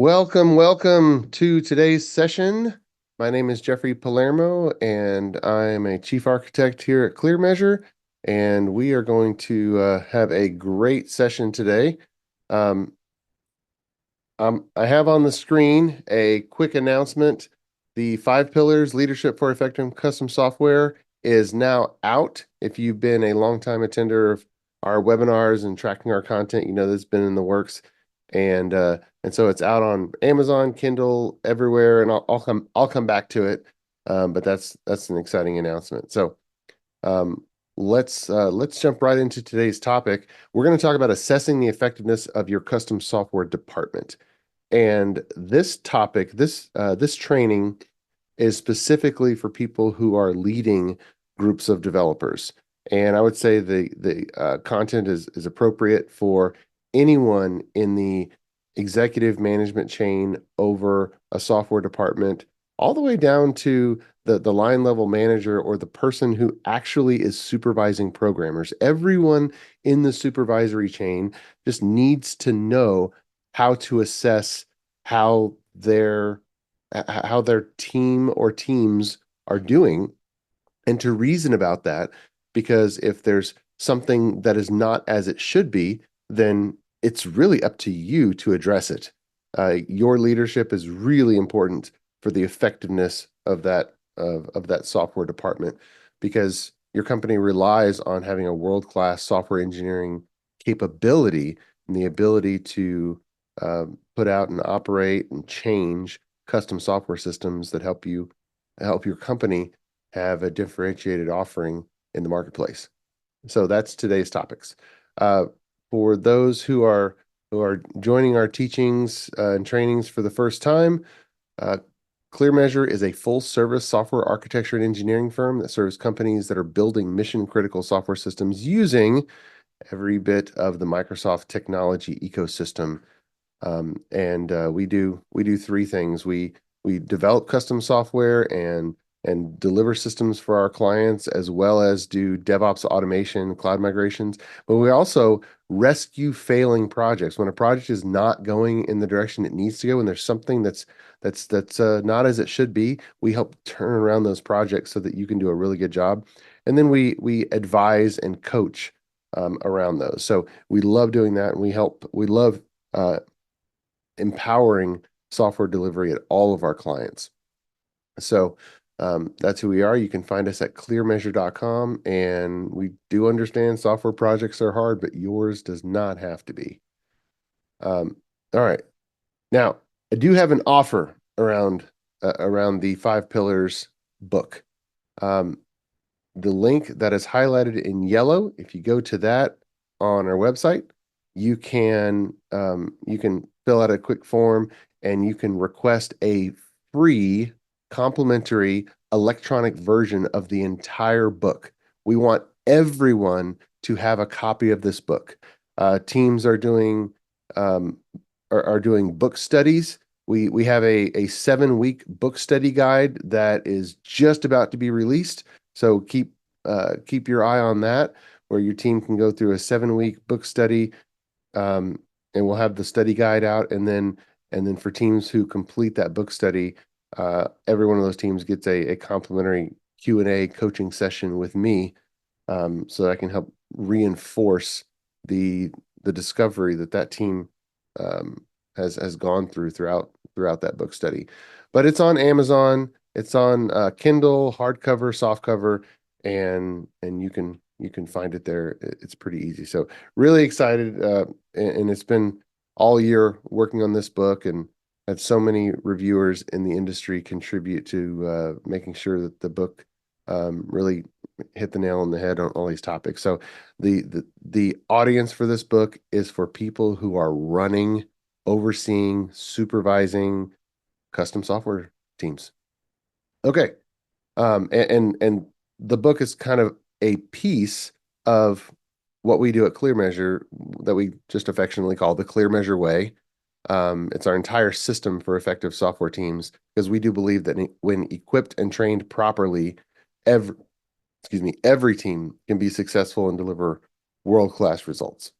Welcome to today's session. My name is Jeffrey Palermo, and I'm a chief architect here at ClearMeasure, and we are going to have a great session today. Um, I have on the screen a quick announcement. The 5 Pillars Leadership for Effective Custom Software is now out. If you've been a longtime attender of our webinars and tracking our content, you know this has been in the works. And so it's out on Amazon, Kindle, everywhere, and I'll come back to it. But that's an exciting announcement. So um, let's jump right into today's topic. We're going to talk about assessing the effectiveness of your custom software department. And this topic, this training is specifically for people who are leading groups of developers. And I would say the content is appropriate for anyone in the executive management chain over a software department, all the way down to the line level manager or the person who actually is supervising programmers. Everyone in the supervisory chain just needs to know how to assess how their team or teams are doing and to reason about that, because if there's something that is not as it should be, then it's really up to you to address it. Your leadership is really important for the effectiveness of that software department, because your company relies on having a world-class software engineering capability and the ability to put out and operate and change custom software systems that help your company have a differentiated offering in the marketplace. So that's today's topics. Uh, for those who are joining our teachings and trainings for the first time, uh, ClearMeasure is a full-service software architecture and engineering firm that serves companies that are building mission-critical software systems using every bit of the Microsoft technology ecosystem. And we do 3 things. We develop custom software and deliver systems for our clients, as well as do DevOps automation, cloud migrations. But we also rescue failing projects. When a project is not going in the direction it needs to go, and there's something that's not as it should be, we help turn around those projects so that you can do a really good job. And then we advise and coach around those. So we love doing that, and we love empowering software delivery at all of our clients. So that's who we are. You can find us at clearmeasure.com, and we do understand software projects are hard, but yours does not have to be. All right. Now, I do have an offer around the 5 Pillars book. Um, the link that is highlighted in yellow, if you go to that on our website, you can fill out a quick form, and you can request a free complimentary electronic version of the entire book. We want everyone to have a copy of this book. Teams um, are doing book studies. We have a 7-week book study guide that is just about to be released. So keep your eye on that, where your team can go through a 7-week book study, um, and we'll have the study guide out, and then for teams who complete that book study, every one of those teams gets a complimentary Q&A coaching session with me, so that I can help reinforce the discovery that team has gone throughout that book study. But it's on Amazon, it's on Kindle, hardcover, softcover, and you can find it there. It's pretty easy. So really excited, and it's been all year working on this book, and had so many reviewers in the industry contribute to making sure that the book really hit the nail on the head on all these topics. So the audience for this book is for people who are running, overseeing, supervising custom software teams. Okay. And the book is kind of a piece of what we do at ClearMeasure that we just affectionately call the ClearMeasure Way. It's our entire system for effective software teams, because we do believe that when equipped and trained properly, every every team can be successful and deliver world-class results.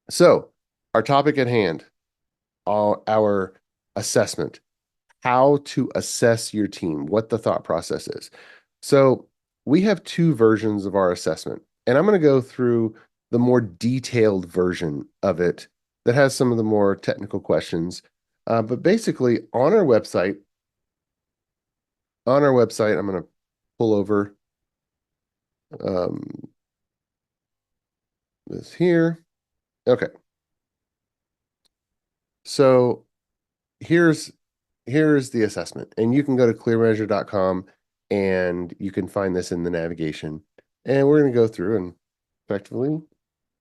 So, our topic at hand, our assessment, how to assess your team, what the thought process is. So we have two versions of our assessment, and I'm going to go through the more detailed version of it that has some of the more technical questions. But basically, on our website, I'm going to pull over um, this here. Okay, so here's here's the assessment, and you can go to clearmeasure.com and you can find this in the navigation. And we're going to go through and effectively,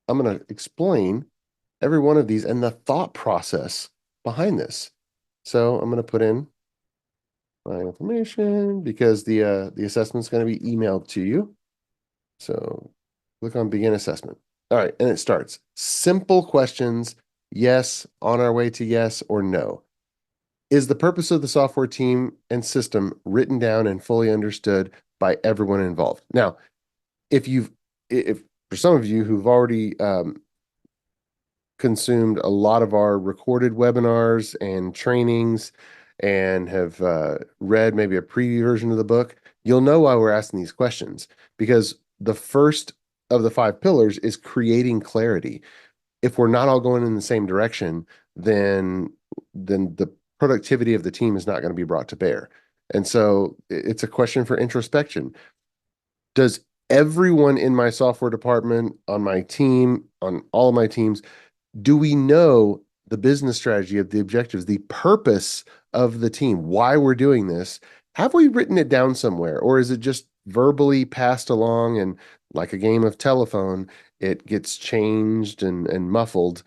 I'm going to explain every one of these and the thought process behind this. So I'm going to put in my information because the assessment is going to be emailed to you. So click on begin assessment. All right, and it starts. Simple questions, yes, on our way to yes or no. Is the purpose of the software team and system written down and fully understood by everyone involved? Now, if for some of you who've already consumed a lot of our recorded webinars and trainings and have read maybe a preview version of the book, you'll know why we're asking these questions, because the first of the five pillars is creating clarity. If we're not all going in the same direction, then the productivity of the team is not going to be brought to bear. And so it's a question for introspection. Does everyone in my software department, on my team, on all of my teams, do we know the business strategy of the objectives, the purpose of the team, why we're doing this? Have we written it down somewhere, or is it just verbally passed along and like a game of telephone, it gets changed and muffled?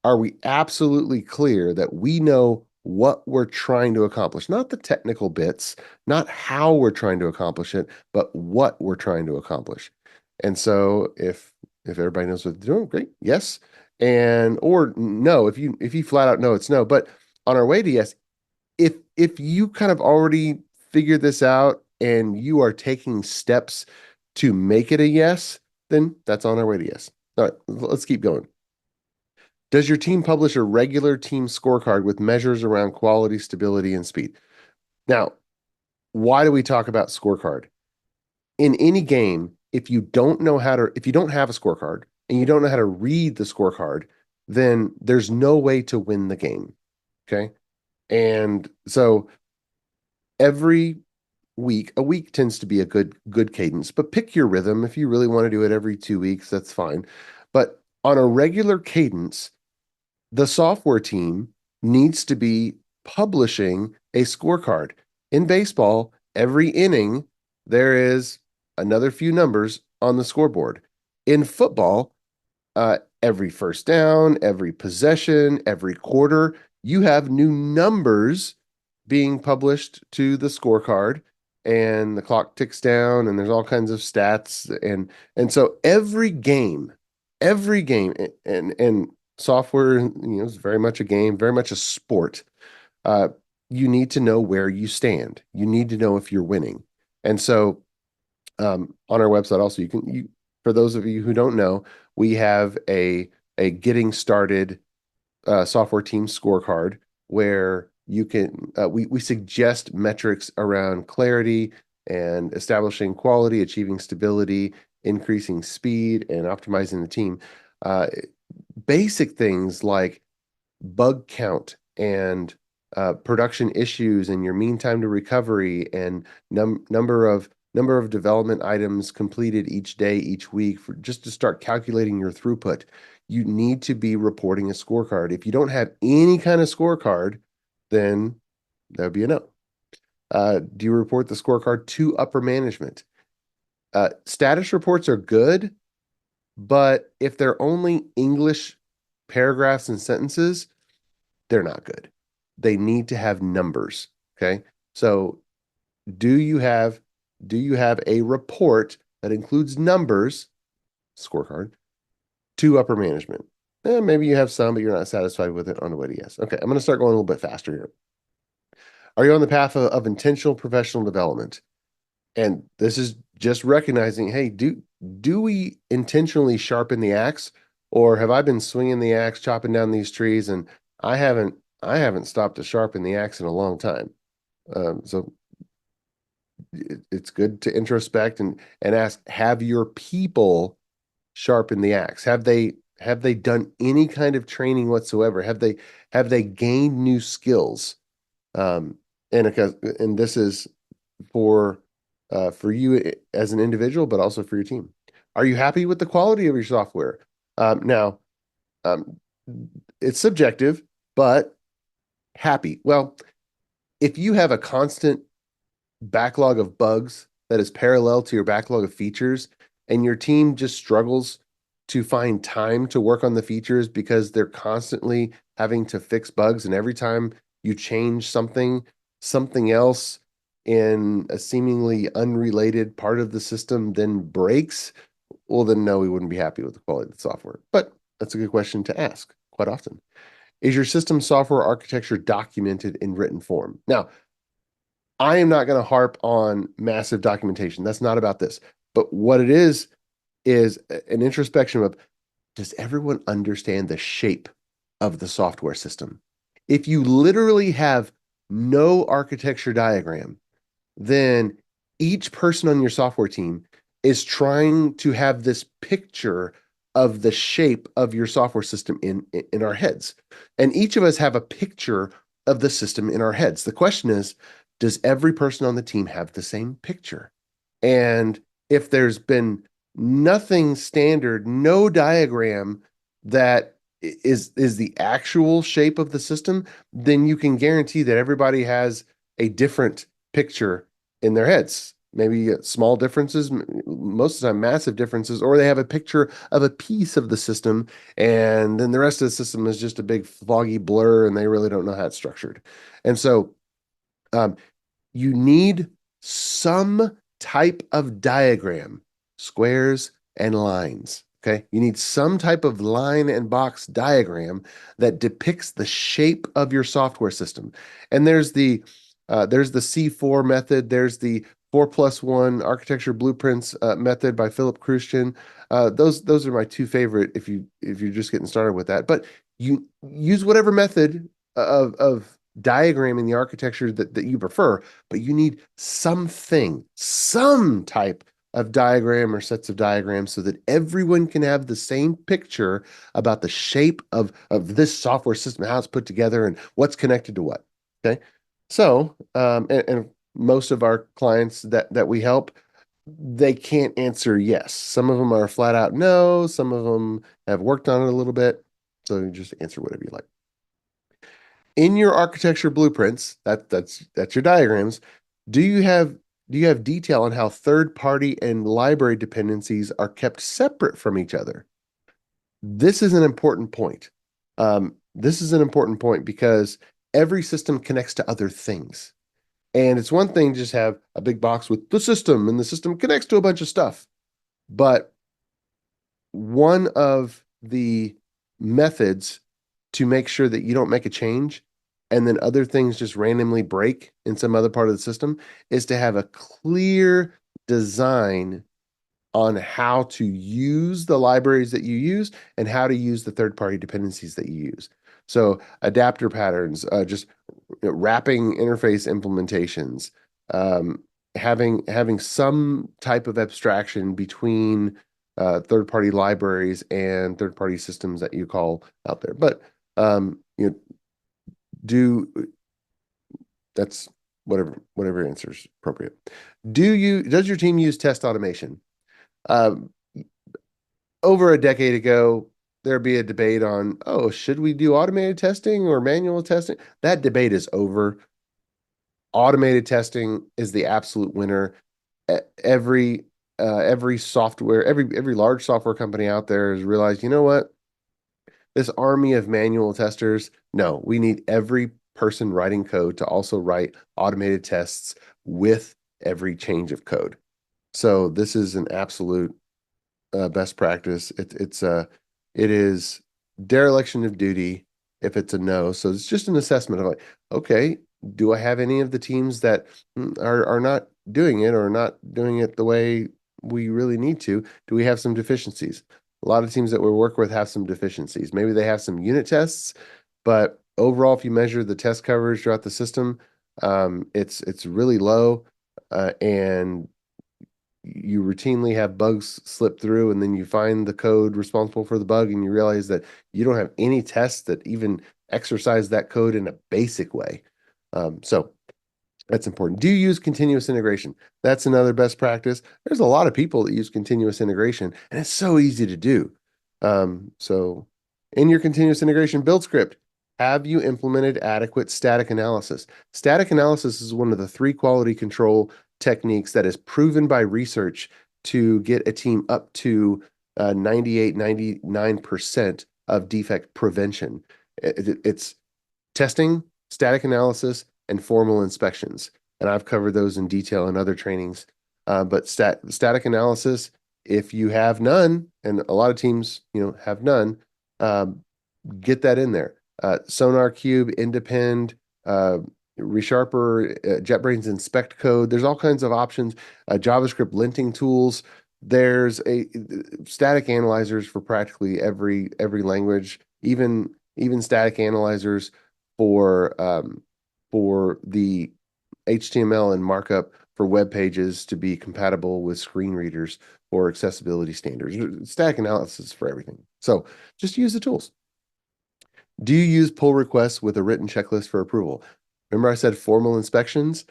Are we absolutely clear that we know what we're trying to accomplish? Not the technical bits, not how we're trying to accomplish it, but what we're trying to accomplish. And so if everybody knows what they're doing, great. Yes. And or no, if you flat out know it's no. But on our way to yes, if you kind of already figured this out and you are taking steps to make it a yes, then that's on our way to yes. All right, let's keep going. Does your team publish a regular team scorecard with measures around quality, stability, and speed? Now, why do we talk about scorecard? In any game, if you don't have a scorecard and you don't know how to read the scorecard, then there's no way to win the game. Okay. And so every a week tends to be a good cadence, but pick your rhythm. If you really want to do it every 2 weeks, that's fine. But on a regular cadence, the software team needs to be publishing a scorecard. In baseball, every inning, there is another few numbers on the scoreboard. In football, every first down, every possession, every quarter, you have new numbers being published to the scorecard, and the clock ticks down, and there's all kinds of stats, and so every game, and software, is very much a game, very much a sport. Uh, you need to know where you stand. You need to know if you're winning, and so on our website also for those of you who don't know, we have a getting started software team scorecard where you can we suggest metrics around clarity and establishing quality, achieving stability, increasing speed, and optimizing the team. Uh, Basic things like bug count and production issues and your mean time to recovery and number of development items completed each day, each week, for just to start calculating your throughput. You need to be reporting a scorecard. If you don't have any kind of scorecard, then that would be a no. Do you report the scorecard to upper management? Status reports are good, but if they're only English paragraphs and sentences, they're not good. They need to have numbers. Okay. So do you have do you have a report that includes numbers, scorecard, to upper management? Maybe you have some, but you're not satisfied with it on the way to yes. Okay, I'm going to start going a little bit faster here. Are you on the path of intentional professional development? And this is just recognizing, hey, do we intentionally sharpen the axe, or have I been swinging the axe, chopping down these trees, and I haven't I haven't stopped to sharpen the axe in a long time. So it's good to introspect and ask, have your people sharpen the axe? Have they done any kind of training whatsoever? Have they gained new skills? Um, and this is for for you as an individual, but also for your team. Are you happy with the quality of your software? Now, um, it's subjective, but happy. Well, if you have a constant backlog of bugs that is parallel to your backlog of features, and your team just struggles to find time to work on the features because they're constantly having to fix bugs, and every time you change something, something else in a seemingly unrelated part of the system then breaks, well, then no, we wouldn't be happy with the quality of the software. But that's a good question to ask quite often. Is your system software architecture documented in written form? Now, I am not going to harp on massive documentation. That's not about this. But what it is an introspection of, does everyone understand the shape of the software system? If you literally have no architecture diagram, then each person on your software team is trying to have this picture of the shape of your software system in our heads. And each of us have a picture of the system in our heads. The question is, does every person on the team have the same picture? And if there's been nothing standard, no diagram that is the actual shape of the system, then you can guarantee that everybody has a different picture in their heads. Maybe small differences, most of the time massive differences, or they have a picture of a piece of the system, and then the rest of the system is just a big foggy blur, and they really don't know how it's structured. And so um, you need some type of diagram, squares and lines. Okay. You need some type of line and box diagram that depicts the shape of your software system. And there's the C4 method. There's the 4+1 architecture blueprints method by Philip Christian. Those are my two favorite if you're just getting started with that. But you use whatever method of diagramming the architecture that you prefer, but you need something, some type of diagram or sets of diagrams so that everyone can have the same picture about the shape of this software system, how it's put together, and what's connected to what. Okay. So, and most of our clients that we help, they can't answer yes. Some of them are flat out no. Some of them have worked on it a little bit. So you just answer whatever you like. In your architecture blueprints, that's your diagrams. Do you have do you have detail on how third party and library dependencies are kept separate from each other? This is an important point. This is an important point because every system connects to other things. And it's one thing to just have a big box with the system, and the system connects to a bunch of stuff. But one of the methods to make sure that you don't make a change and then other things just randomly break in some other part of the system is to have a clear design on how to use the libraries that you use and how to use the third-party dependencies that you use. So adapter patterns, just wrapping interface implementations, having some type of abstraction between third-party libraries and third-party systems that you call out there. But you know, do that's whatever answer is appropriate. Does your team use test automation? Um, Over a decade ago, there'd be a debate on, oh, should we do automated testing or manual testing? That debate is over. Automated testing is the absolute winner. Every every software, every large software company out there has realized, you know what? This army of manual testers, no, we need every person writing code to also write automated tests with every change of code. So this is an absolute best practice. It is dereliction of duty if it's a no. So it's just an assessment of like, okay, do I have any of the teams that are not doing it or not doing it the way we really need to? Do we have some deficiencies? A lot of teams that we work with have some deficiencies. Maybe they have some unit tests, but overall, if you measure the test coverage throughout the system, it's really low, and you routinely have bugs slip through, and then you find the code responsible for the bug, and you realize that you don't have any tests that even exercise that code in a basic way. So that's important. Do you use continuous integration? That's another best practice. There's a lot of people that use continuous integration, and it's so easy to do. So in your continuous integration build script, have you implemented adequate static analysis? Static analysis is one of the three quality control techniques that is proven by research to get a team up to 98, 99% of defect prevention. It's testing, static analysis, and formal inspections. And I've covered those in detail in other trainings. But static analysis, if you have none, and a lot of teams, have none, um, get that in there. Sonar Cube, Independ, ReSharper, JetBrains Inspect Code. There's all kinds of options. JavaScript linting tools. There's a static analyzers for practically every language, even static analyzers for the HTML and markup for web pages to be compatible with screen readers or accessibility standards. Static analysis for everything. So just use the tools. Do you use pull requests with a written checklist for approval? Remember I said formal inspections?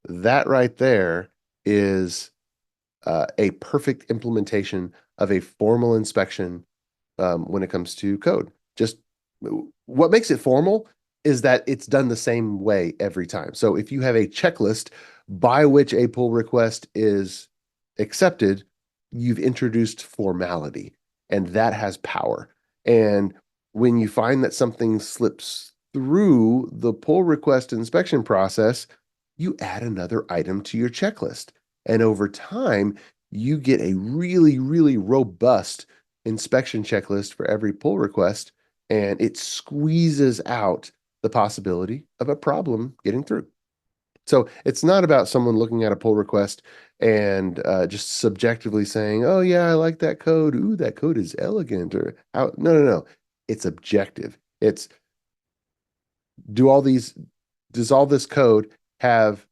That right there is a perfect implementation of a formal inspection when it comes to code. Just what makes it formal is that it's done the same way every time. So if you have a checklist by which a pull request is accepted, you've introduced formality, and that has power. And when you find that something slips through the pull request inspection process, you add another item to your checklist. And over time, you get a really, really robust inspection checklist for every pull request, and it squeezes out the possibility of a problem getting through. So it's not about someone looking at a pull request and just subjectively saying, "Oh yeah, I like that code. Ooh, that code is elegant." Or how? No, no, no. It's objective. It's do all these does all this code have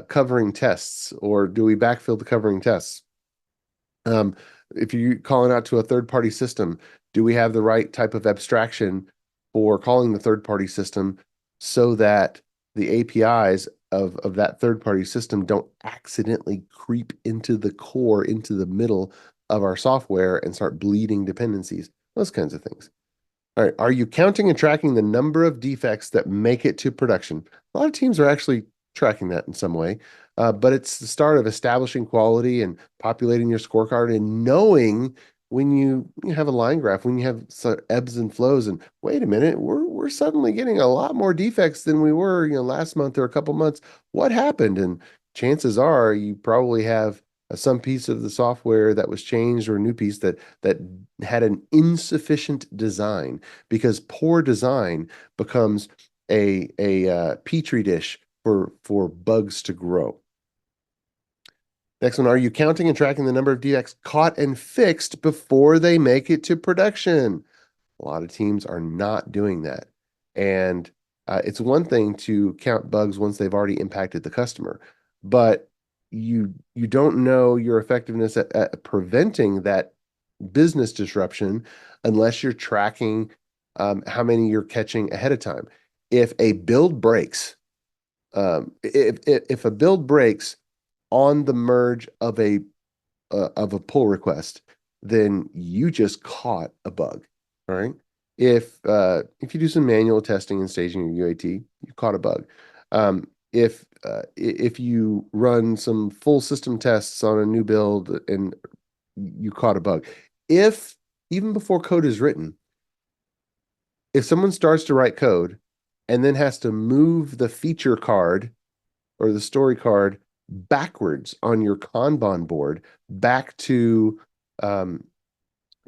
covering tests, or do we backfill the covering tests? Um, if you're calling out to a third-party system, do we have the right type of abstraction for calling the third-party system so that the APIs of that third-party system don't accidentally creep into the core, into the middle of our software and start bleeding dependencies? Those kinds of things. All right. Are you counting and tracking the number of defects that make it to production? A lot of teams are actually tracking that in some way, but it's the start of establishing quality and populating your scorecard and knowing when you have a line graph, when you have ebbs and flows, and wait a minute, we're suddenly getting a lot more defects than we were, last month or a couple months. What happened? And chances are you probably have some piece of the software that was changed or a new piece that had an insufficient design, because poor design becomes a petri dish for bugs to grow. Next one, are you counting and tracking the number of defects caught and fixed before they make it to production? A lot of teams are not doing that. And it's one thing to count bugs once they've already impacted the customer, but you don't know your effectiveness at preventing that business disruption unless you're tracking how many you're catching ahead of time. If a build breaks, if a build breaks on the merge of a pull request, then you just caught a bug. All right. If you do some manual testing and staging your UAT, you caught a bug. If you run some full system tests on a new build and you caught a bug, if even before code is written, if someone starts to write code and then has to move the feature card or the story card backwards on your Kanban board back to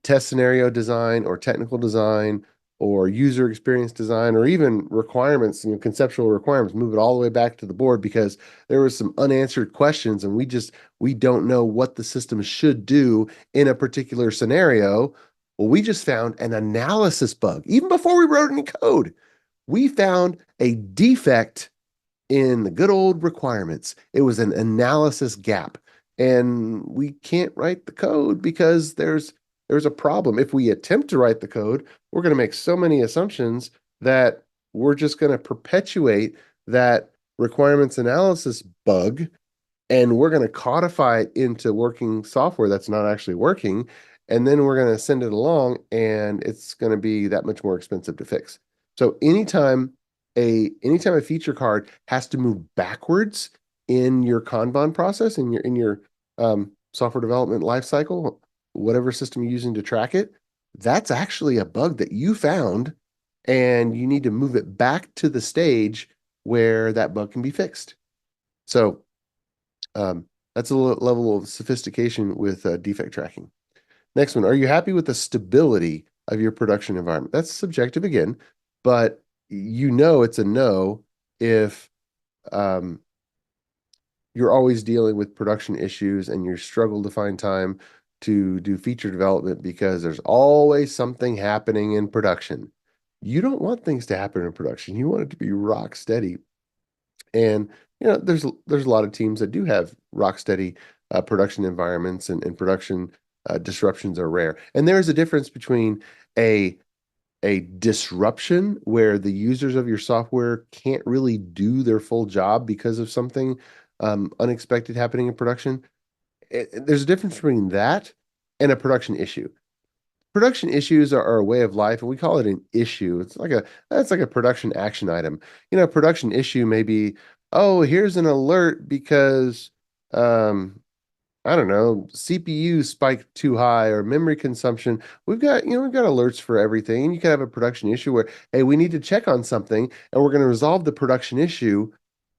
test scenario design or technical design or user experience design or even requirements, conceptual requirements, move it all the way back to the board because there was some unanswered questions and we don't know what the system should do in a particular scenario. Well, we just found an analysis bug even before we wrote any code. We found a defect in the good old requirements. It was an analysis gap. And we can't write the code because there's a problem. If we attempt to write the code, we're going to make so many assumptions that we're just going to perpetuate that requirements analysis bug, and we're going to codify it into working software that's not actually working. And then we're going to send it along, and it's going to be that much more expensive to fix. So anytime a feature card has to move backwards in your Kanban process, in your software development lifecycle, whatever system you're using to track it, that's actually a bug that you found, and you need to move it back to the stage where that bug can be fixed. So that's a level of sophistication with defect tracking. Next one, are you happy with the stability of your production environment? That's subjective again, but you know it's a no if um, you're always dealing with production issues and you struggle to find time to do feature development because there's always something happening in production. You don't want things to happen in production. You want it to be rock steady. And there's a lot of teams that do have rock steady production environments, and production disruptions are rare. And there is a difference between a a disruption where the users of your software can't really do their full job because of something unexpected happening in production. There's a difference between that and a production issue. Production issues are a way of life, and we call it an issue. That's like a production action item. A production issue may be, oh, here's an alert because um, I don't know, CPU spiked too high or memory consumption. We've got alerts for everything. And you can have a production issue where, hey, we need to check on something and we're going to resolve the production issue.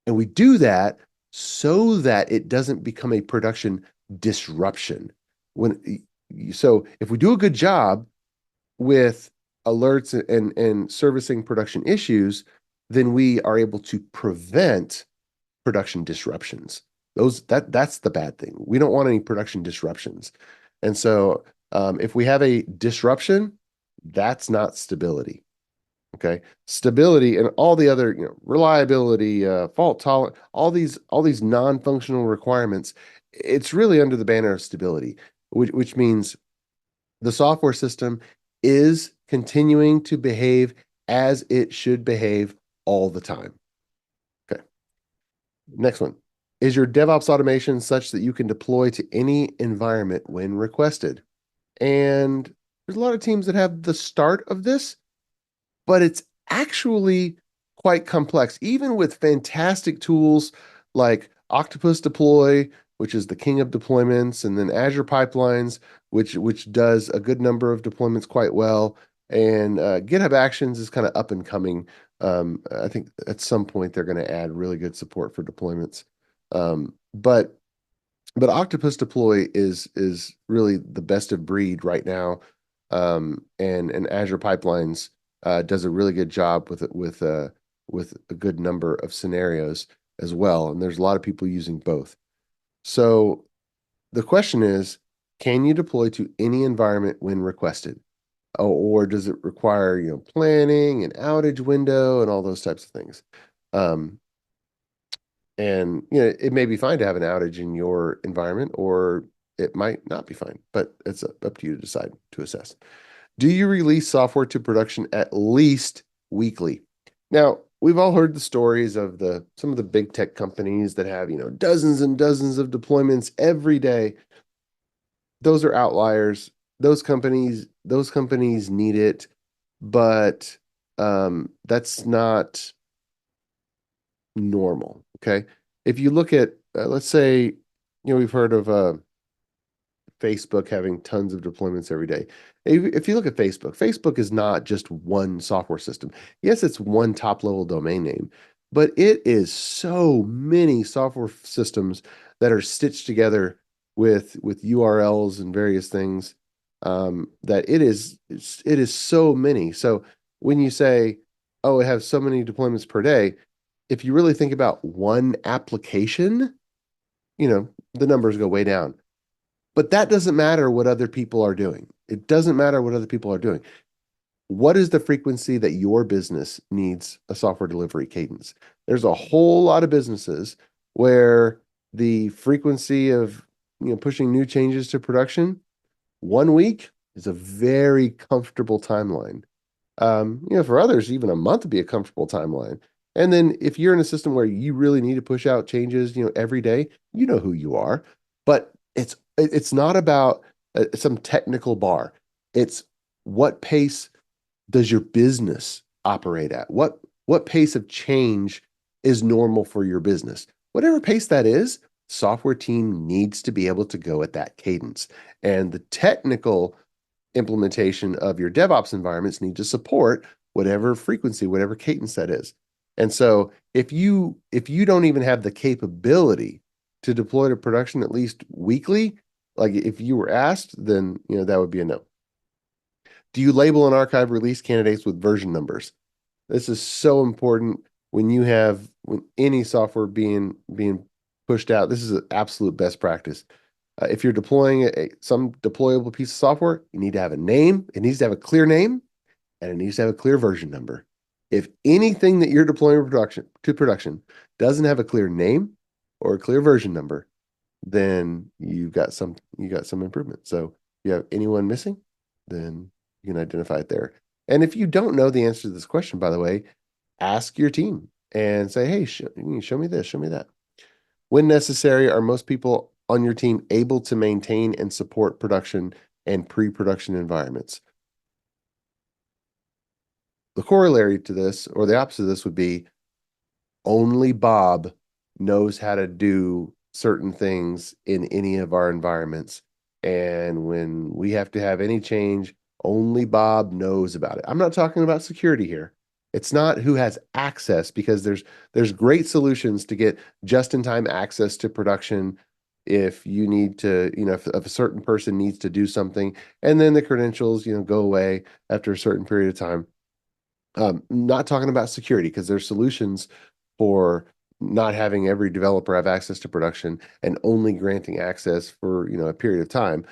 And we do that so that it doesn't become a production disruption. So if we do a good job with alerts and servicing production issues, then we are able to prevent production disruptions. That's the bad thing. We don't want any production disruptions. And so if we have a disruption, that's not stability. Okay. Stability and all the other, reliability, fault tolerance, all these non-functional requirements, it's really under the banner of stability, which means the software system is continuing to behave as it should behave all the time. Okay. Next one. Is your DevOps automation such that you can deploy to any environment when requested? And there's a lot of teams that have the start of this, but it's actually quite complex, even with fantastic tools like Octopus Deploy, which is the king of deployments, and then Azure Pipelines, which does a good number of deployments quite well. And GitHub Actions is kind of up and coming. I think at some point they're going to add really good support for deployments. But Octopus Deploy is really the best of breed right now. And Azure Pipelines does a really good job with a good number of scenarios as well. And there's a lot of people using both. So the question is, can you deploy to any environment when requested? Or does it require, planning and outage window and all those types of things? Um, and it may be fine to have an outage in your environment, or it might not be fine, but it's up to you to decide, to assess. Do you release software to production at least weekly? Now, we've all heard the stories of some of the big tech companies that have, dozens and dozens of deployments every day. Those are outliers. Those companies need it, but that's not normal. Okay. If you look at, let's say, we've heard of Facebook having tons of deployments every day. If you look at Facebook, Facebook is not just one software system. Yes, it's one top level domain name, but it is so many software systems that are stitched together with URLs and various things, that it is so many. So when you say, oh, it has so many deployments per day, if you really think about one application, the numbers go way down. But that doesn't matter what other people are doing. It doesn't matter what other people are doing. what is the frequency that your business needs a software delivery cadence? There's a whole lot of businesses where the frequency of pushing new changes to production 1 week is a very comfortable timeline. For others, even a month would be a comfortable timeline. And then if you're in a system where you really need to push out changes, every day, you know who you are. But it's not about some technical bar. It's what pace does your business operate at? What pace of change is normal for your business? Whatever pace that is, software team needs to be able to go at that cadence. And the technical implementation of your DevOps environments need to support whatever frequency, whatever cadence that is. And so if you don't even have the capability to deploy to production at least weekly, like if you were asked, then that would be a no. Do you label and archive release candidates with version numbers? This is so important when any software being pushed out. This is an absolute best practice. If you're deploying some deployable piece of software, you need to have a name. It needs to have a clear name, and it needs to have a clear version number. If anything that you're deploying to production doesn't have a clear name or a clear version number, then you got some improvement. So if you have anyone missing, then you can identify it there. And if you don't know the answer to this question, by the way, ask your team and say, hey, show me this, show me that. When necessary, are most people on your team able to maintain and support production and pre-production environments? The corollary to this, or the opposite of this, would be only Bob knows how to do certain things in any of our environments. And when we have to have any change, only Bob knows about it. I'm not talking about security here. It's not who has access, because there's great solutions to get just-in-time access to production if you need to, if a certain person needs to do something, and then the credentials, go away after a certain period of time. Not talking about security, because there's solutions for not having every developer have access to production and only granting access for, a period of time.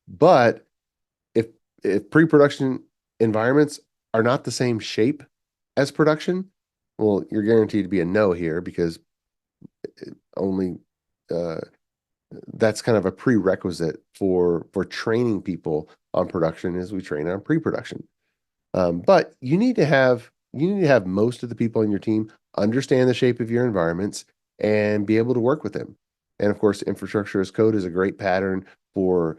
But if pre-production environments are not the same shape as production, well, you're guaranteed to be a no here, because only that's kind of a prerequisite for training people on production as we train on pre-production. But you need to have most of the people on your team understand the shape of your environments and be able to work with them. And of course, infrastructure as code is a great pattern for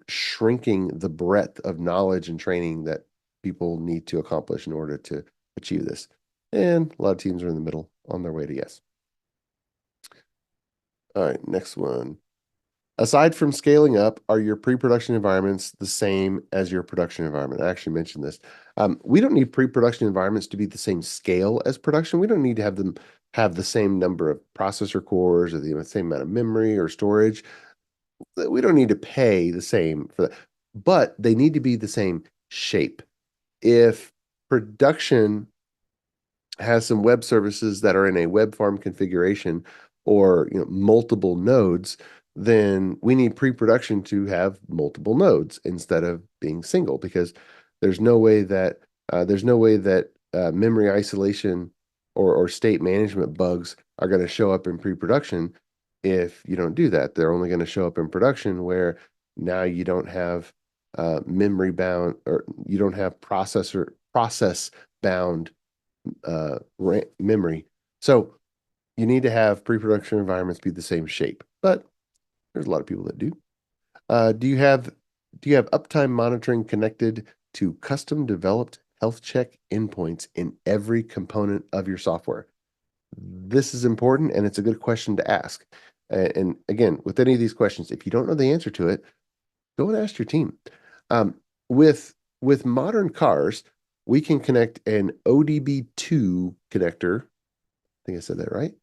shrinking the breadth of knowledge and training that people need to accomplish in order to achieve this. And a lot of teams are in the middle on their way to yes. All right, next one. Aside from scaling up, are your pre-production environments the same as your production environment? I actually mentioned this. We don't need pre-production environments to be the same scale as production. We don't need to have them have the same number of processor cores or the same amount of memory or storage. We don't need to pay the same for that, but they need to be the same shape. If production has some web services that are in a web farm configuration, or multiple nodes, then we need pre-production to have multiple nodes instead of being single, because there's no way that memory isolation or state management bugs are going to show up in pre-production if you don't do that. They're only going to show up in production, where now you don't have memory bound, or you don't have process bound memory. So you need to have pre-production environments be the same shape, but there's a lot of people that do. Do you have uptime monitoring connected to custom developed health check endpoints in every component of your software? This is important, and it's a good question to ask. And again, with any of these questions, if you don't know the answer to it, go and ask your team. Um, with modern cars, we can connect an ODB2 connector. I think I said that right.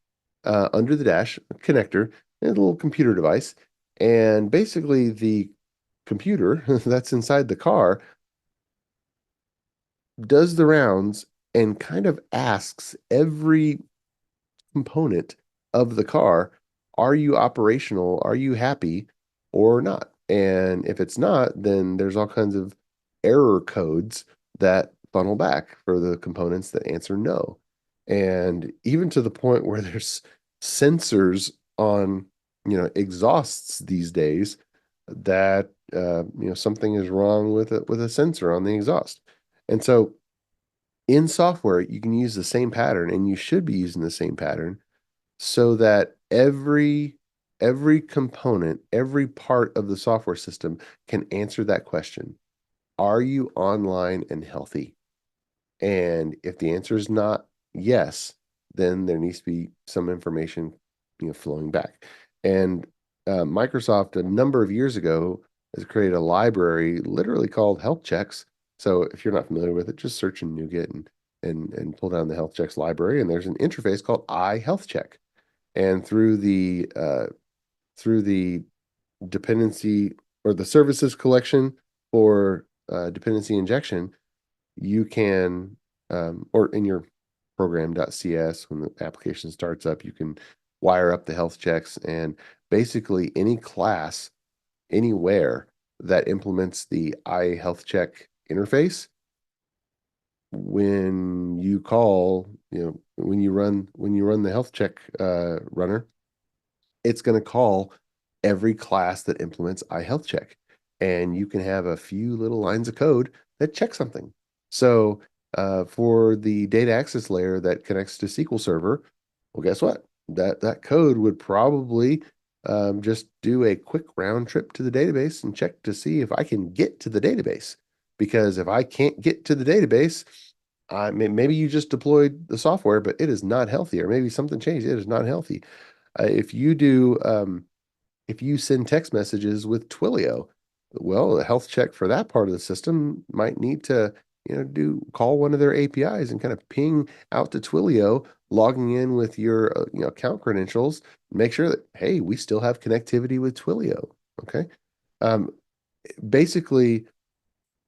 Under the dash connector, a little computer device, and basically the computer that's inside the car does the rounds and kind of asks every component of the car, are you operational? Are you happy or not? And if it's not, then there's all kinds of error codes that funnel back for the components that answer no. And even to the point where there's sensors on, exhausts these days that something is wrong with a sensor on the exhaust. And so in software, you can use the same pattern, and you should be using the same pattern so that every component, every part of the software system can answer that question. Are you online and healthy? And if the answer is not yes, then there needs to be some information, flowing back. And Microsoft, a number of years ago, has created a library literally called Health Checks. So if you're not familiar with it, just search in NuGet and pull down the Health Checks library, and there's an interface called iHealthCheck. And through the dependency or the services collection for dependency injection, you can, or in your program.cs, when the application starts up, you can wire up the health checks, and basically any class anywhere that implements the iHealthCheck interface, when you call, when you run the health check runner, it's going to call every class that implements iHealthCheck. And you can have a few little lines of code that check something. So for the data access layer that connects to SQL Server, well, guess what? That code would probably just do a quick round trip to the database and check to see if I can get to the database. Because if I can't get to the database, maybe you just deployed the software, but it is not healthy, or maybe something changed. It is not healthy. If you do, if you send text messages with Twilio, well, a health check for that part of the system might need to, call one of their APIs and kind of ping out to Twilio, logging in with your, account credentials, make sure that, hey, we still have connectivity with Twilio. Okay. Um, Basically,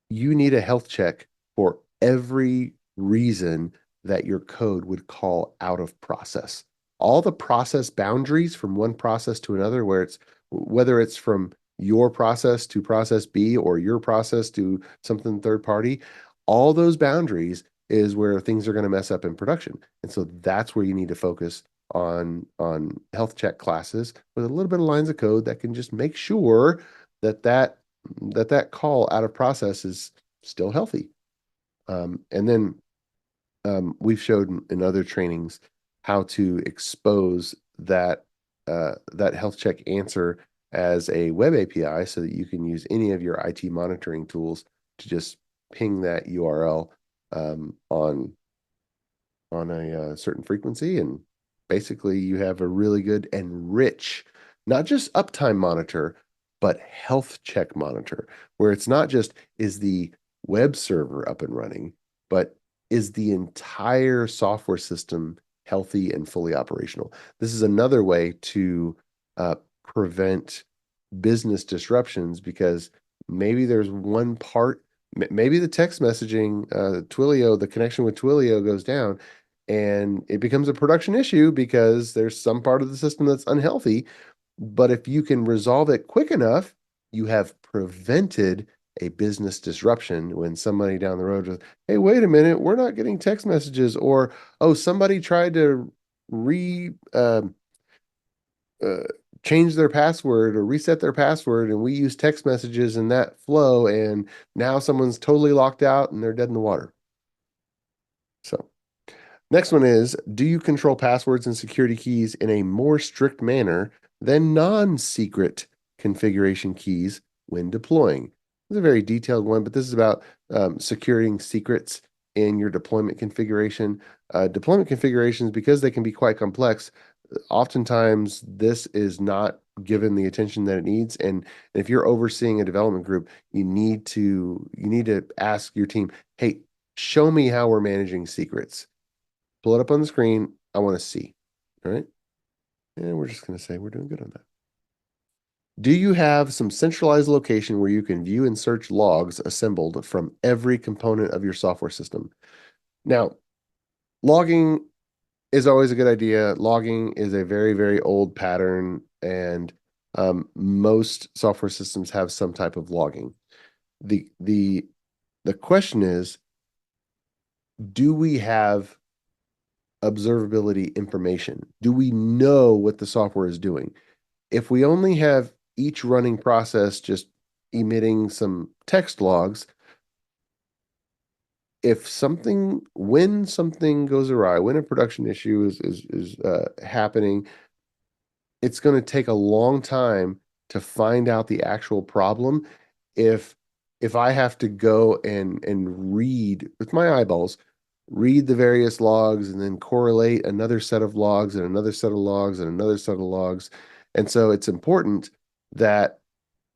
you need a health check for every reason that your code would call out of process. All the process boundaries from one process to another, whether it's from your process to process B or your process to something third party, all those boundaries is where things are going to mess up in production. And so that's where you need to focus on health check classes with a little bit of lines of code that can just make sure that that call out of process is still healthy. And then we've showed in other trainings how to expose that health check answer as a web API so that you can use any of your IT monitoring tools to just ping that URL on a certain frequency, and basically you have a really good and rich, not just uptime monitor, but health check monitor, where it's not just is the web server up and running, but is the entire software system healthy and fully operational. This is another way to prevent business disruptions, because maybe there's one part, maybe the text messaging, Twilio, the connection with Twilio goes down, and it becomes a production issue because there's some part of the system that's unhealthy. But if you can resolve it quick enough, you have prevented a business disruption when somebody down the road goes, hey, wait a minute, we're not getting text messages, or, oh, somebody tried to re uh, change their password or reset their password, and we use text messages in that flow, and now someone's totally locked out and they're dead in the water. So next one is, do you control passwords and security keys in a more strict manner than non-secret configuration keys when deploying? It's a very detailed one, but this is about securing secrets in your deployment configuration. Deployment configurations, because they can be quite complex, oftentimes this is not given the attention that it needs. And if you're overseeing a development group, you need to ask your team, hey, show me how we're managing secrets. Pull it up on the screen. I want to see. All right. And we're just going to say we're doing good on that. Do you have some centralized location where you can view and search logs assembled from every component of your software system? Now, logging is always a good idea. Logging is a very, very old pattern, and most software systems have some type of logging. The the the question is, do we have observability information? Do we know what the software is doing? If we only have each running process just emitting some text logs, when something goes awry, when a production issue is happening, it's going to take a long time to find out the actual problem. If if I have to go and read with my eyeballs, read the various logs and then correlate another set of logs and another set of logs and another set of logs. And so it's important that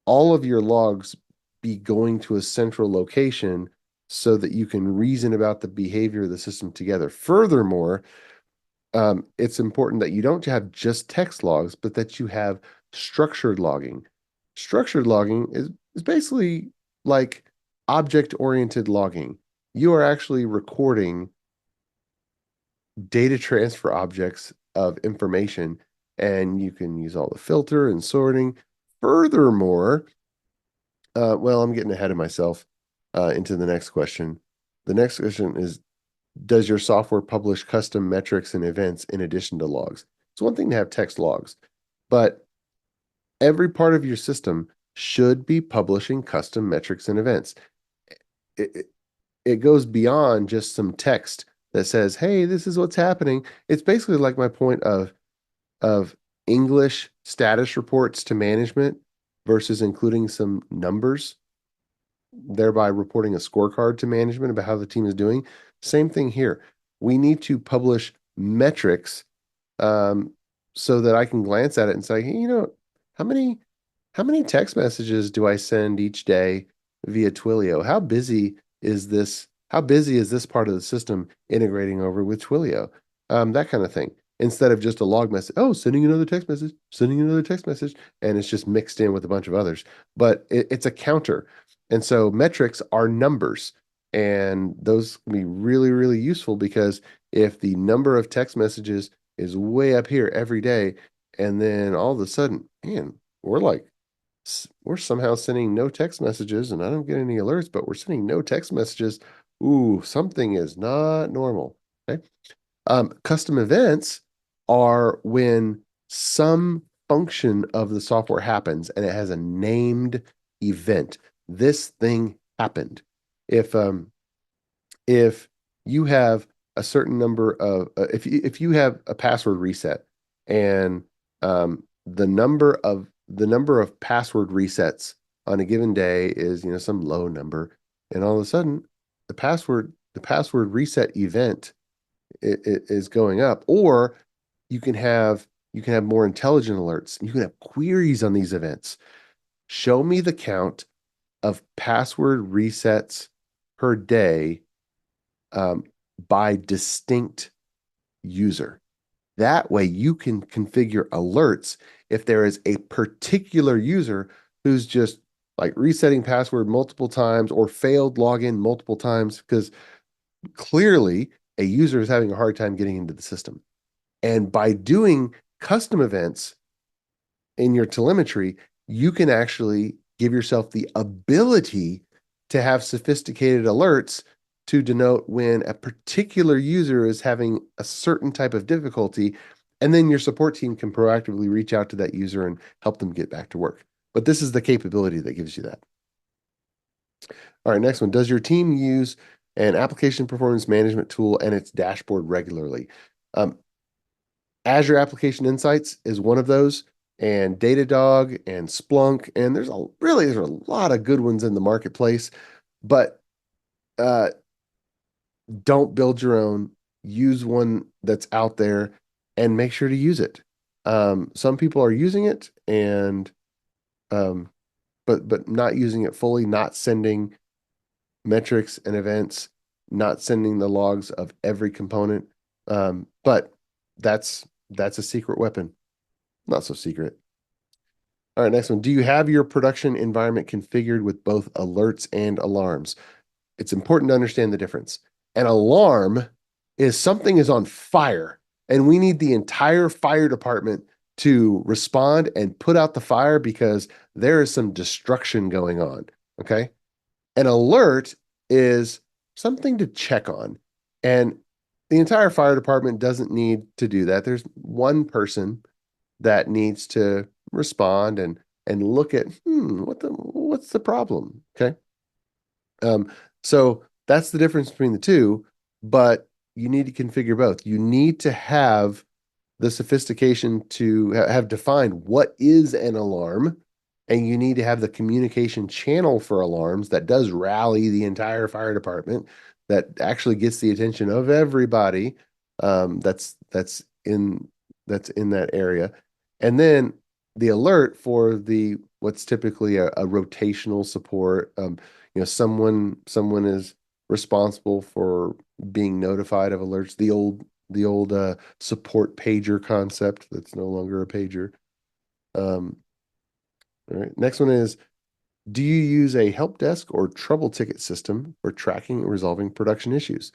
all of your logs be going to a central location so that you can reason about the behavior of the system together. Furthermore, it's important that you don't have just text logs, but that you have structured logging. Structured logging is basically like object-oriented logging. You are actually recording data transfer objects of information, and you can use all the filter and sorting. Furthermore, well, I'm getting ahead of myself into the next question. The next question is, does your software publish custom metrics and events in addition to logs? It's one thing to have text logs, but every part of your system should be publishing custom metrics and events. It, it goes beyond just some text that says, hey, this is what's happening. It's basically like my point of English status reports to management versus including some numbers, thereby reporting a scorecard to management about how the team is doing. Same thing here. We need to publish metrics um, so that I can glance at it and say, hey, how many how many text messages do I send each day via Twilio? How busy is this part of the system integrating over with Twilio? That kind of thing. Instead of just a log message, oh, sending another text message, sending another text message, and it's just mixed in with a bunch of others. But it's a counter. And so metrics are numbers. And those can be really, really useful because if the number of text messages is way up here every day, and then all of a sudden, man, we're somehow sending no text messages and I don't get any alerts, but we're sending no text messages. Ooh, something is not normal. Okay. Custom events are when some function of the software happens and it has a named event. This thing happened. If if you have a certain number of if you have a password reset and the number of password resets on a given day is some low number, and all of a sudden the password reset event it is going up. Or you can have more intelligent alerts. You can have queries on these events. Show me the count of password resets per day um, by distinct user. That way you can configure alerts if there is a particular user who's just like resetting password multiple times or failed login multiple times, because clearly a user is having a hard time getting into the system. And by doing custom events in your telemetry, you can actually give yourself the ability to have sophisticated alerts to denote when a particular user is having a certain type of difficulty. And then your support team can proactively reach out to that user and help them get back to work. But this is the capability that gives you that. All right, next one. Does your team use an application performance management tool and its dashboard regularly? Um, Azure Application Insights is one of those, and Datadog and Splunk, and there's a lot of good ones in the marketplace, but uh, don't build your own. Use one that's out there and make sure to use it. Some people are using it and um, but not using it fully, not sending metrics and events, not sending the logs of every component. But that's a secret weapon. Not so secret. All right, next one. Do you have your production environment configured with both alerts and alarms? It's important to understand the difference. An alarm is something is on fire, and we need the entire fire department to respond and put out the fire because there is some destruction going on. Okay. An alert is something to check on. And the entire fire department doesn't need to do that. There's one person that needs to respond and look at, what's the problem? Okay. Um, so that's the difference between the two, but you need to configure both. You need to have the sophistication to have defined what is an alarm, and you need to have the communication channel for alarms that does rally the entire fire department, that actually gets the attention of everybody, that's in that area. And then the alert for the what's typically a rotational support. Someone is responsible for being notified of alerts. The old support pager concept that's no longer a pager. Um, all right. Next one is, do you use a help desk or trouble ticket system for tracking and resolving production issues?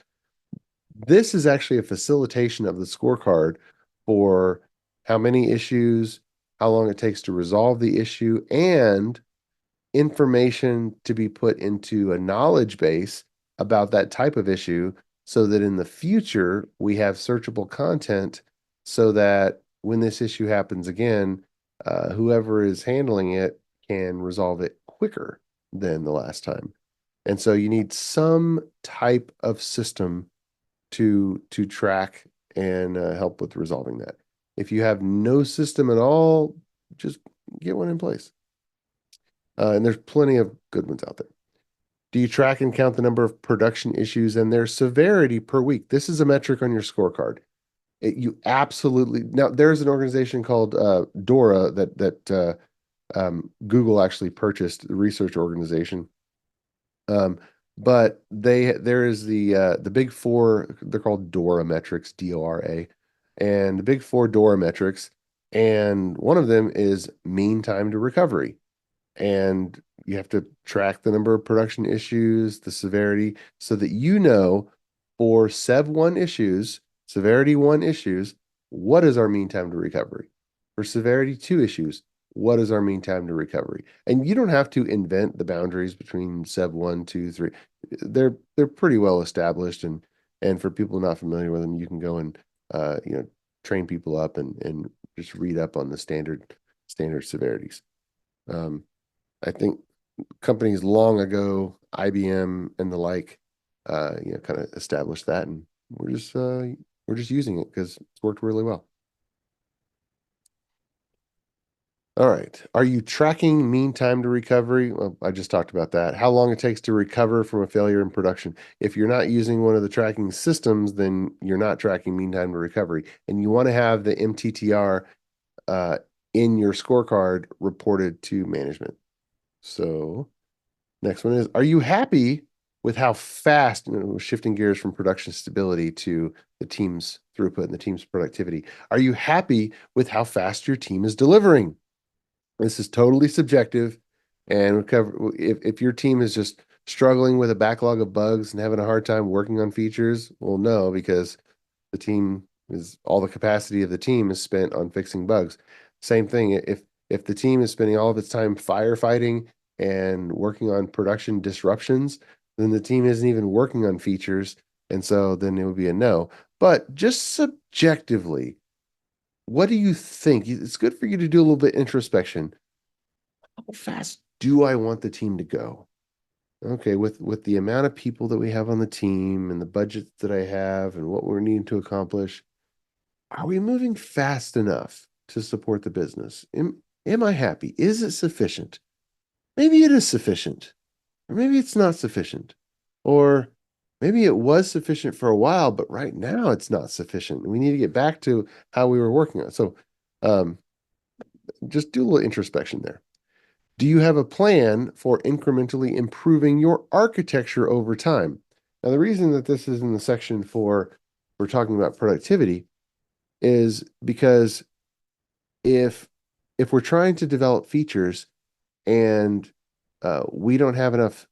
This is actually a facilitation of the scorecard for how many issues, how long it takes to resolve the issue, and information to be put into a knowledge base about that type of issue so that in the future we have searchable content so that when this issue happens again, whoever is handling it can resolve it quicker than the last time. And so you need some type of system to track and help with resolving that. If you have no system at all, just get one in place. And there's plenty of good ones out there. Do you track and count the number of production issues and their severity per week? This is a metric on your scorecard. You absolutely now. There's an organization called Dora that Google actually purchased, the research organization. But there is the big four. They're called Dora metrics, Dora, and the big four Dora metrics, and one of them is mean time to recovery. And you have to track the number of production issues, the severity, so that you know for Sev 1 issues, severity 1 issues, what is our mean time to recovery? For severity 2 issues, what is our mean time to recovery? And you don't have to invent the boundaries between Sev 1, 2, 3. They're pretty well established, and for people not familiar with them, you can go and train people up and just read up on the standard severities. Um, I think companies long ago, IBM and the like, kind of established that, and we're just using it because it's worked really well. All right. Are you tracking mean time to recovery? Well, I just talked about that. How long it takes to recover from a failure in production. If you're not using one of the tracking systems, then you're not tracking mean time to recovery. And you want to have the MTTR uh, in your scorecard reported to management. So next one is, are you happy with how fast, shifting gears from production stability to the team's throughput and the team's productivity? Are you happy with how fast your team is delivering? This is totally subjective, and if your team is just struggling with a backlog of bugs and having a hard time working on features, well, no, because the team is all the capacity of the team is spent on fixing bugs. Same thing, if the team is spending all of its time firefighting and working on production disruptions, then the team isn't even working on features, and so then it would be a no. But just subjectively, what do you think? It's good for you to do a little bit introspection. How fast do I want the team to go? Okay, with the amount of people that we have on the team and the budget that I have and what we're needing to accomplish, are we moving fast enough to support the business? Am I happy? Is it sufficient? Maybe it is sufficient, or maybe it's not sufficient. Or maybe it was sufficient for a while, but right now it's not sufficient. We need to get back to how we were working on it. So um, just do a little introspection there. Do you have a plan for incrementally improving your architecture over time? Now, the reason that this is in the section for we're talking about productivity is because if if we're trying to develop features and we don't have enough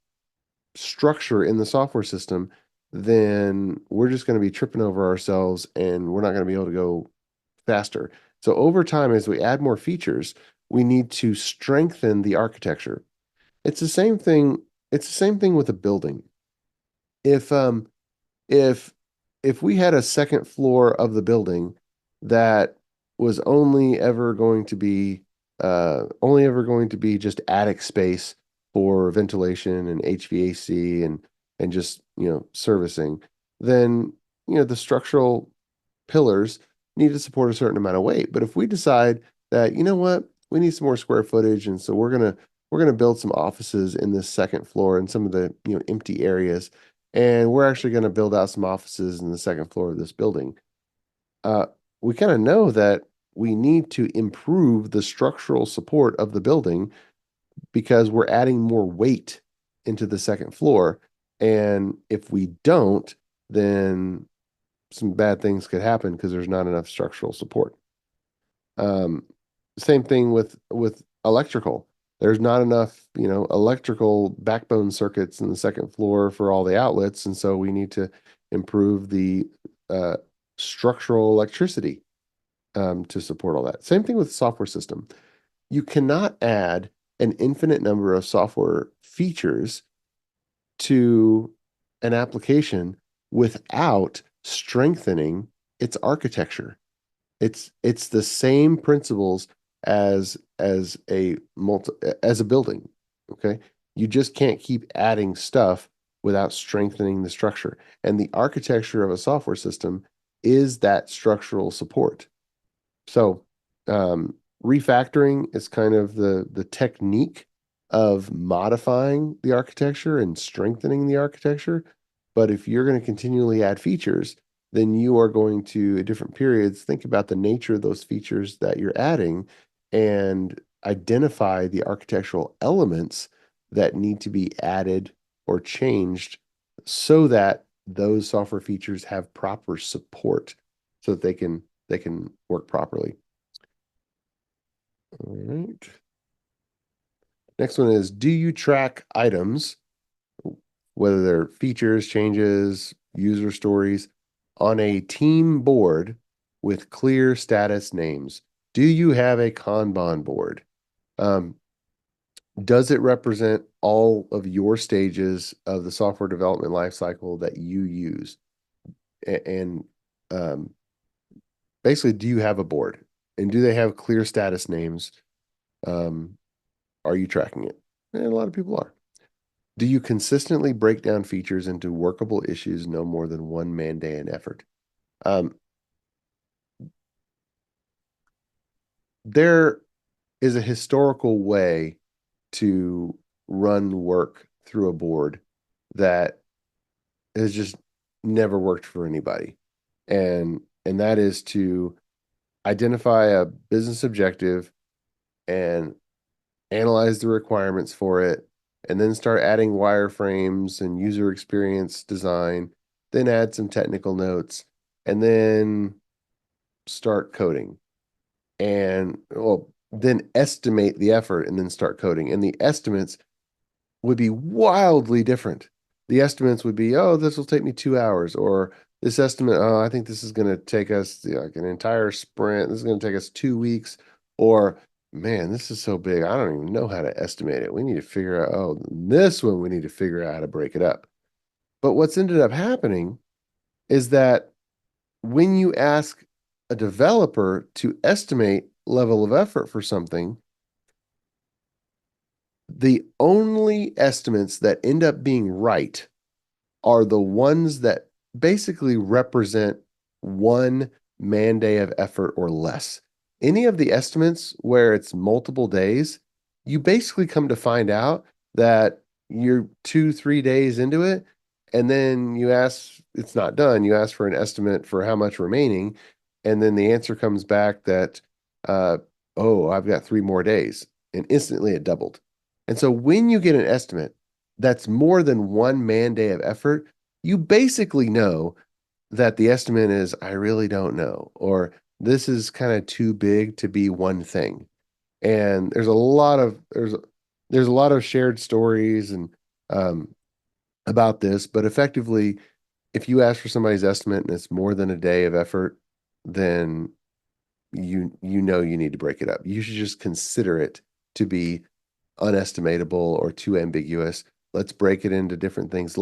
structure in the software system, then we're just going to be tripping over ourselves and we're not going to be able to go faster. So over time, as we add more features, we need to strengthen the architecture. It's the same thing. It's the same thing with a building. If if if we had a second floor of the building that was only ever going to be just attic space for ventilation and HVAC and just, servicing, then, the structural pillars need to support a certain amount of weight. But if we decide that, you know what, we need some more square footage, and so we're gonna build some offices in this second floor and some of the, empty areas, and we're actually gonna build out some offices in the second floor of this building. Uh, we kind of know that we need to improve the structural support of the building because we're adding more weight into the second floor. And if we don't, then some bad things could happen because there's not enough structural support. Um, Same thing with electrical. There's not enough, electrical backbone circuits in the second floor for all the outlets, and so we need to improve the uh, structural electricity to support all that. Same thing with the software system. You cannot add an infinite number of software features to an application without strengthening its architecture. It's the same principles as a building. Okay. You just can't keep adding stuff without strengthening the structure. And the architecture of a software system is that structural support. So, refactoring is kind of the technique of modifying the architecture and strengthening the architecture. But if you're going to continually add features, then you are going to, at different periods, think about the nature of those features that you're adding and identify the architectural elements that need to be added or changed so that those software features have proper support so that they can work properly. All right. Next one is, do you track items, whether they're features, changes, user stories, on a team board with clear status names? Do you have a Kanban board? Um, does it represent all of your stages of the software development lifecycle that you use? And um, basically, do you have a board? And do they have clear status names? Um, Are you tracking it? And a lot of people are. Do you consistently break down features into workable issues no more than one man day in effort? Um, there is a historical way to run work through a board that has just never worked for anybody. And that is to identify a business objective and analyze the requirements for it, and then start adding wireframes and user experience design, then add some technical notes, and then start coding. And well, then estimate the effort and then start coding. And the estimates would be wildly different. The estimates would be, oh, this will take me 2 hours, or this estimate, oh, I think this is going to take us like an entire sprint. This is going to take us 2 weeks, or man, this is so big. I don't even know how to estimate it. We need to figure out, oh, this one, we need to figure out how to break it up. But what's ended up happening is that when you ask a developer to estimate level of effort for something, the only estimates that end up being right are the ones that basically represent one man day of effort or less. Any of the estimates where it's multiple days, you basically come to find out that you're 2, 3 days into it, and then you ask, it's not done. You ask for an estimate for how much remaining, and then the answer comes back that, uh, oh, I've got 3 more days, and instantly it doubled. And so when you get an estimate that's more than one man day of effort, you basically know that the estimate is, I really don't know, or this is kind of too big to be one thing. And there's a lot of shared stories and um, about this, but effectively, if you ask for somebody's estimate and it's more than a day of effort, then you know you need to break it up. You should just consider it to be unestimatable or too ambiguous. Let's break it into different things.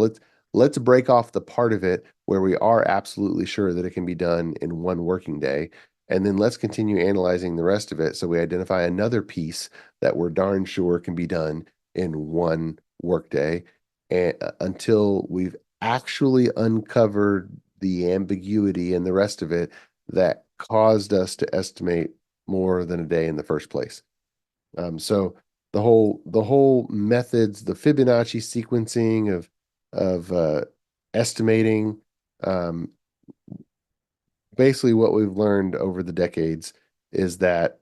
let's break off the part of it where we are absolutely sure that it can be done in one working day. And then let's continue analyzing the rest of it so we identify another piece that we're darn sure can be done in one workday and until we've actually uncovered the ambiguity and the rest of it that caused us to estimate more than a day in the first place. So the whole methods, the Fibonacci sequencing of estimating, um, basically what we've learned over the decades is that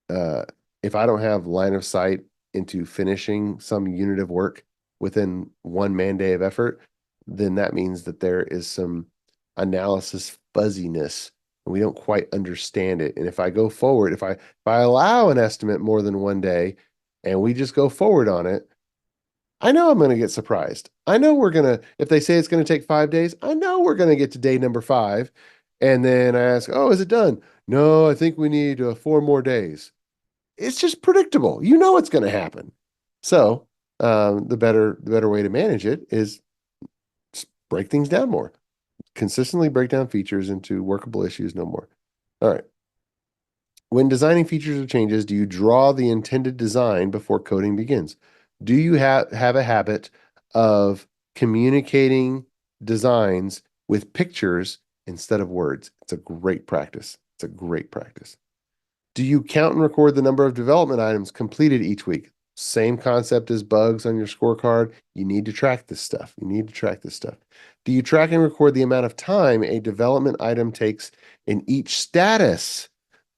uh, if I don't have line of sight into finishing some unit of work within one man day of effort, then that means that there is some analysis fuzziness and we don't quite understand it. And if I go forward, if I allow an estimate more than one day and we just go forward on it, I know I'm going to get surprised. I know we're going to, if they say it's going to take 5 days, I know we're going to get to day number five. And then I ask, oh, is it done? No, I think we need 4 more days. It's just predictable. You know it's going to happen. So the better way to manage it is break things down more. Consistently break down features into workable issues no more. All right. When designing features or changes, do you draw the intended design before coding begins? Do you have a habit of communicating designs with pictures instead of words? It's a great practice. It's a great practice. Do you count and record the number of development items completed each week? Same concept as bugs on your scorecard. You need to track this stuff. You need to track this stuff. Do you track and record the amount of time a development item takes in each status?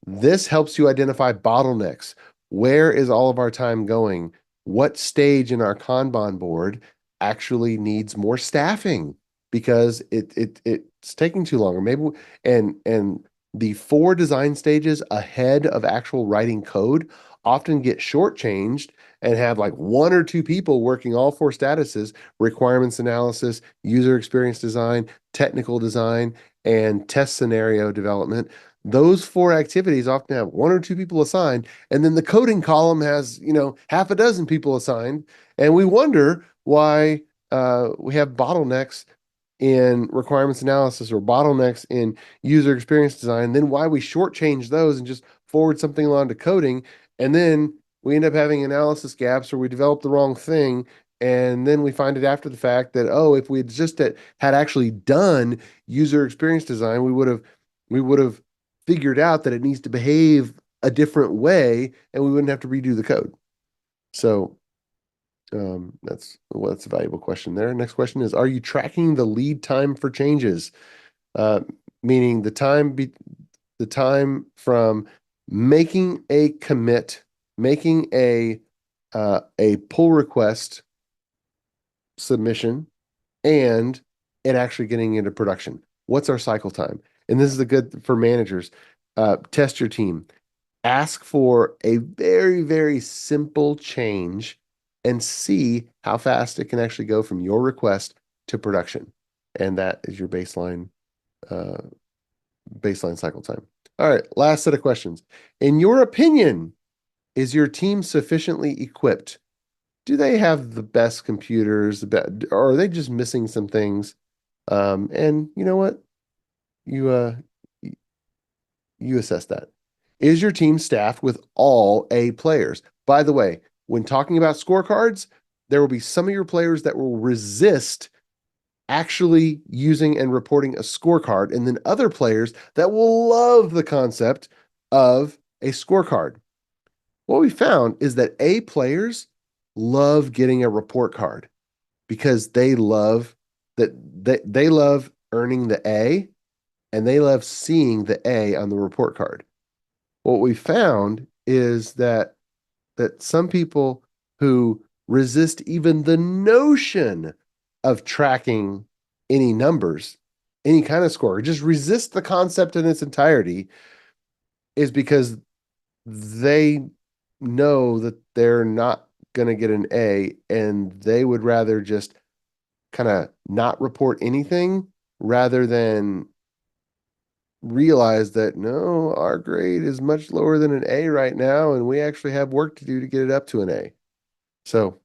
This helps you identify bottlenecks. Where is all of our time going? What stage in our Kanban board actually needs more staffing because it's taking too long, or maybe and the four design stages ahead of actual writing code often get shortchanged and have like one or two people working all four statuses: requirements analysis, user experience design, technical design, and test scenario development. Those four activities often have one or two people assigned, and then the coding column has, half a dozen people assigned, and we wonder why we have bottlenecks in requirements analysis or bottlenecks in user experience design, then why we shortchange those and just forward something along to coding, and then we end up having analysis gaps or we develop the wrong thing, and then we find it after the fact that, oh, if we had actually done user experience design, we would have figured out that it needs to behave a different way and we wouldn't have to redo the code. So that's a valuable question there. Next question is, are you tracking the lead time for changes? Uh, Meaning the time from making a commit, making a pull request submission, and it actually getting into production. What's our cycle time? And this is a good for managers. Test your team. Ask for a very, very simple change and see how fast it can actually go from your request to production. And that is your uh, baseline cycle time. All right, last set of questions. In your opinion, is your team sufficiently equipped? Do they have the best computers, or are they just missing some things? And you know what? You you assess that. Is your team staffed with all A players? By the way, when talking about scorecards, there will be some of your players that will resist actually using and reporting a scorecard, and then other players that will love the concept of a scorecard. What we found is that A players love getting a report card because they love earning the A and they love seeing the A on the report card. What we found is that some people who resist even the notion of tracking any numbers, any kind of score, just resist the concept in its entirety, is because they know that they're not going to get an A and they would rather just kind of not report anything rather than realize that no, our grade is much lower than an A right now, and we actually have work to do to get it up to an A. So,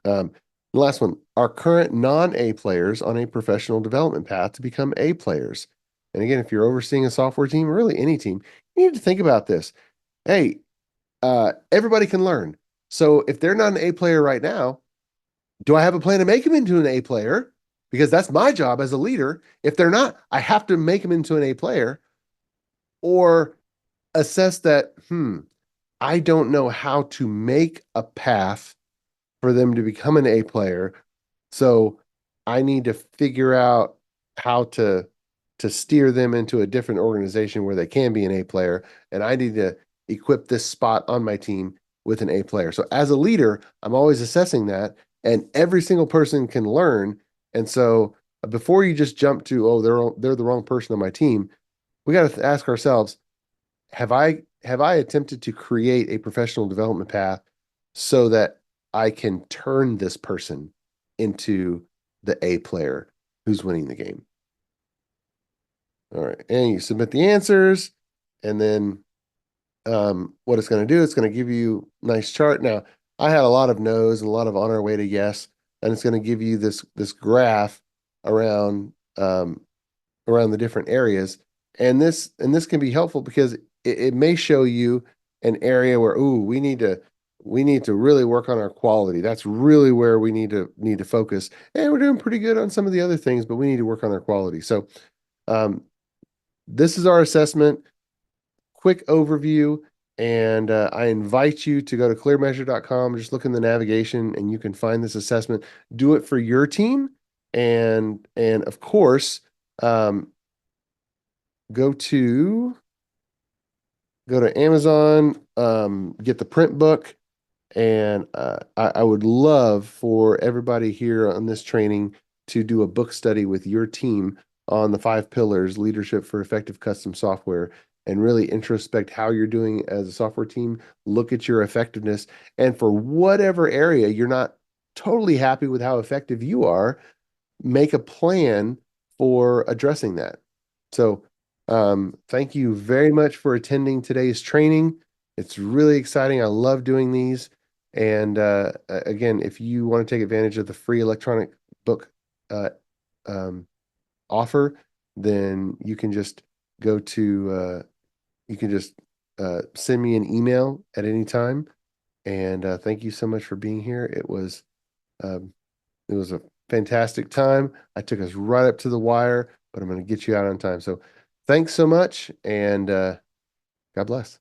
um, The last one, are current non-A players on a professional development path to become A players? And again, if you're overseeing a software team, or really any team, you need to think about this. Hey, everybody can learn. So if they're not an A player right now, do I have a plan to make them into an A player? Because that's my job as a leader. If they're not, I have to make them into an A player or assess that, I don't know how to make a path for them to become an A player. So I need to figure out how to steer them into a different organization where they can be an A player. And I need to equip this spot on my team with an A player. So as a leader, I'm always assessing that, and every single person can learn. And so before you just jump to, oh, they're the wrong person on my team, we got to ask ourselves, have I attempted to create a professional development path so that I can turn this person into the A player who's winning the game? All right. And you submit the answers, and then what it's going to do, it's going to give you a nice chart. Now, I had a lot of no's and a lot of on our way to yes, and it's going to give you this graph around around the different areas. And this can be helpful because it may show you an area where, ooh, we need to really work on our quality. That's really where we need to focus. And we're doing pretty good on some of the other things, but we need to work on our quality. So um, this is our assessment, quick overview. And I invite you to go to clearmeasure.com, just look in the navigation, and you can find this assessment. Do it for your team. And of course, um, go to go to Amazon, get the print book, and I would love for everybody here on this training to do a book study with your team on the 5 pillars, leadership for effective custom software, and really introspect how you're doing as a software team. Look at your effectiveness, and for whatever area you're not totally happy with how effective you are, make a plan for addressing that. So, thank you very much for attending today's training. It's really exciting. I love doing these. And again, if you want to take advantage of the free electronic book uh, um, offer, then go to you can just send me an email at any time. And thank you so much for being here. Um, it was a fantastic time. I took us right up to the wire, but I'm going to get you out on time. So thanks so much, and God bless.